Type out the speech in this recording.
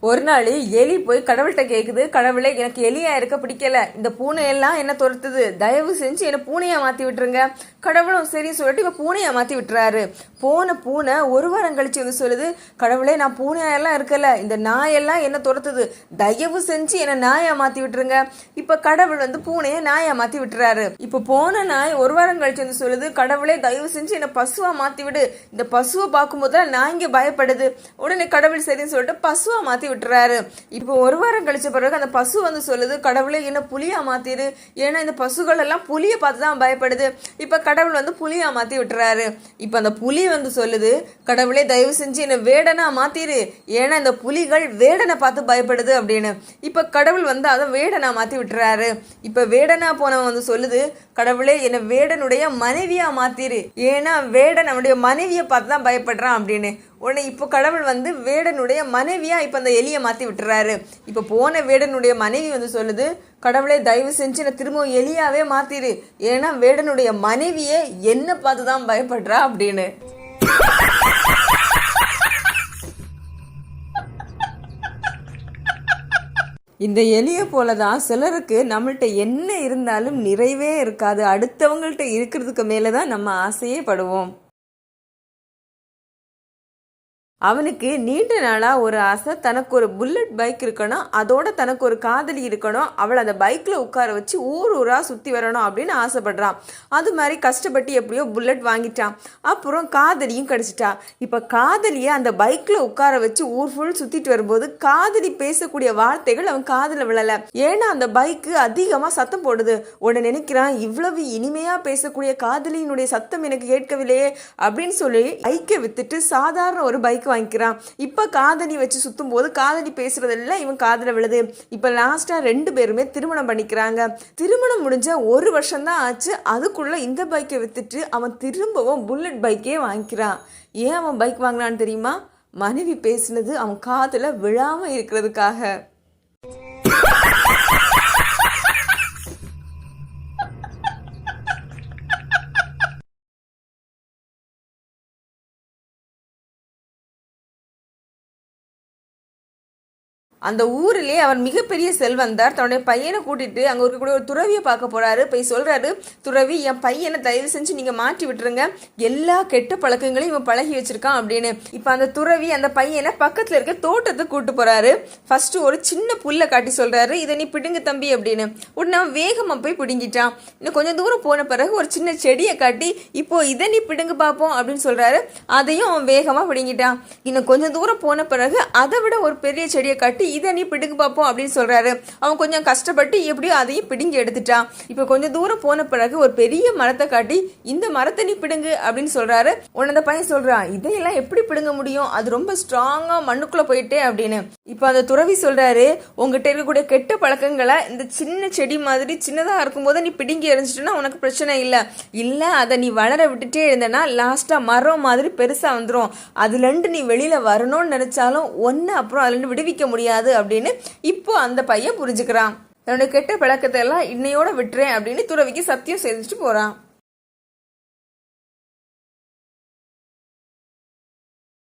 ஒரு நாள் எலி போய் கடவுள்கிட்ட கேக்குது, கடவுளே எனக்கு எலியா இருக்க பிடிக்கல, இந்த பூனை எல்லாம் என்ன துரத்துது, தயவு செஞ்சு என்ன பூனையா மாத்தி விட்டுருங்க. கடவுளும் சரி சொல்லிட்டு இப்ப பூனையா மாத்தி விட்டுறாரு. போன பூனை ஒரு வாரம் கழிச்சு வந்து சொல்லுது, கடவுளே நான் பூனையெல்லாம் இருக்கல, இந்த நாயெல்லாம் என்ன துரத்துது, தயவு செஞ்சு என்ன நாயா மாத்தி விட்டுருங்க. இப்ப கடவுள் வந்து பூனைய நாயா மாத்தி விட்டுறாரு. இப்ப போன நாய் ஒரு வாரம் கழிச்சு வந்து சொல்லுது, கடவுளே தயவு செஞ்சு என்ன பசுவா மாத்தி விடு, இந்த பசுவை பார்க்கும்போது நான் இங்க பயப்படுது. உடனே கடவுள் சரின்னு சொல்லிட்டு பசுவா மாத்தி விட்டுறாரு. இப்போ ஒரு வாரம் கழிச்ச பிறகு அந்த பசு வந்து சொல்லுது, கடவுளே என்ன புலியா மாத்திரு, ஏன்னா இந்த பசுகள் எல்லாம் புலிய பார்த்து தான் பயப்படுது. இப்ப கடவுள் வந்து புலியா மாத்தி விட்டுறாரு. இப்ப அந்த புலி வந்து சொல்லுது, கடவுளே தயவு செஞ்சு என்ன வேடனா மாத்திரு, ஏன்னா இந்த புலிகள் வேடனை பார்த்து பயப்படுது அப்படின்னு. இப்ப கடவுள் வந்து அதை வேடனா மாத்தி விட்டுறாரு. இப்ப வேடனா போனவன் வந்து சொல்லுது, கடவுளே என்ன வேடனுடைய மனைவியா மாத்திரு, ஏன்னா வேடன் அவனுடைய மனைவியை பார்த்து தான் பயப்படுறான் அப்படின்னு. உடனே இப்போ கடவுள் வந்து வேடனுடைய மனைவியா இப்ப அந்த எலியை மாத்தி விட்டுறாரு. இப்ப போன வேடனுடைய மனைவி வந்து சொல்லுது, கடவுளே தயவு செஞ்சு என்ன திரும்ப எலியாவே மாத்திரு, ஏன்னா வேடனுடைய மனைவியே என்ன பார்த்துதான் பயப்படுறா அப்படின்னு. இந்த எலியை போலதான் சிலருக்கு நம்மள்கிட்ட என்ன இருந்தாலும் நிறைவே இருக்காது, அடுத்தவங்கள்ட்ட இருக்கிறதுக்கு மேலதான் நம்ம ஆசையே படுவோம். அவனுக்கு நீண்ட நாளா ஒரு ஆசை, தனக்கு ஒரு புல்லட் பைக் இருக்கணும், அதோட தனக்கு ஒரு காதலி இருக்கணும், அவளை அந்த பைக்ல உட்கார வச்சு ஊர் ஊரா சுத்தி வரணும் அப்படின்னு ஆசைப்படுறான். அது மாதிரி கஷ்டப்பட்டு எப்படியோ புல்லட் வாங்கிட்டான். அப்புறம் காதலியும் கிடைச்சிட்டா. இப்ப காதலிய அந்த பைக்ல உட்கார வச்சு ஊர் ஃபுல் சுத்திட்டு வரும்போது காதலி பேசக்கூடிய வார்த்தைகள் அவன் காதல விழல. ஏன்னா அந்த பைக்கு அதிகமா சத்தம் போடுது. உடனே நினைக்கிறான், இவ்வளவு இனிமையா பேசக்கூடிய காதலியினுடைய சத்தம் எனக்கு கேட்கவில்லையே அப்படின்னு சொல்லி பைக்கை வித்துட்டு சாதாரண ஒரு பைக் வாங்கிக்கிறான். இப்ப காதலி வச்சு சுத்தும் போது காதலி பேசுறதெல்லாம் இவன் காதல விழுது. இப்ப லாஸ்டா 2 பேருமே திருமணம் பண்ணிக்கிறாங்க. திருமணம் முடிஞ்ச 1 வருஷம் தான் ஆச்சு. அதுக்குள்ள இந்த பைக்கை வித்துட்டு அவன் திரும்பவும் புல்லட் பைக்கே வாங்கிக்கிறான். ஏன் அவன் பைக் வாங்கினான்னு தெரியுமா? மனைவி பேசினது அவன் காதல விழாம இருக்கிறதுக்காக. அந்த ஊரிலே அவர் மிகப்பெரிய செல்வந்தார். தன்னுடைய பையனை கூட்டிட்டு அங்க இருக்கக்கூடிய ஒரு துறவியை பார்க்க போறாரு. போய் சொல்றாரு, துறவி என் பையனை தயவு செஞ்சு நீங்க மாற்றி விட்டுருங்க, எல்லா கெட்ட பழக்கங்களையும் இவன் பழகி வச்சிருக்கான் அப்படின்னு. இப்ப அந்த துறவி அந்த பையனை பக்கத்துல இருக்க தோட்டத்துக்கு கூட்டு போறாரு. ஃபர்ஸ்ட் ஒரு சின்ன புல்லை காட்டி சொல்றாரு, இதை நீ பிடுங்க தம்பி அப்படின்னு. உடனே அவன் வேகமா போய் பிடுங்கிட்டான். இன்னும் கொஞ்சம் தூரம் போன பிறகு ஒரு சின்ன செடியை காட்டி, இப்போ இதை நீ பிடுங்க பார்ப்போம் அப்படின்னு சொல்றாரு. அதையும் அவன் வேகமா பிடுங்கிட்டான். இன்னும் கொஞ்சம் தூரம் போன பிறகு அதை விட ஒரு பெரிய செடியை காட்டி, இதை நீ பிடுங்க பார்ப்போம் அப்படின்னு சொல்றாரு. அவன் கொஞ்சம் கஷ்டப்பட்டு எப்படியோ அதையும் பிடுங்கி எடுத்துட்டான். இப்ப கொஞ்சம் தூரம் போன பிறகு ஒரு பெரிய மரத்தை காட்டி, இந்த மரத்தை நீ பிடுங்கு அப்படின்னு சொல்றாரு. உடனே பையன் சொல்றான், இதையெல்லாம் எப்படி பிடுங்க முடியும், அது ரொம்ப ஸ்ட்ராங்கா மண்ணுக்குள்ள போயிட்டே அப்படின்னு. இப்ப அந்த துறவி சொல்றாரு, உங்ககிட்ட இருக்கக்கூடிய கெட்ட பழக்கங்களை இந்த சின்ன செடி மாதிரி சின்னதா இருக்கும் போது நீ பிடுங்கி எரிஞ்சிட்டா உனக்கு பிரச்சனை இல்ல அதை நீ வளர விட்டுட்டே இருந்தனா லாஸ்டா மரம் மாதிரி பெருசா வந்துடும். அதுல இருந்து நீ வெளியில வரணும்னு நினைச்சாலும் ஒன்னு அப்புறம் அதுல இருந்து விடுவிக்க முடியாது அப்படின்னு இப்போ அந்த பையன் புரிஞ்சுக்கிறான். தன்னுடைய கெட்ட பழக்கத்தை எல்லாம் இன்னையோட விட்டுறேன் அப்படின்னு துறவிக்கு சத்தியம் செஞ்சுட்டு போறான்.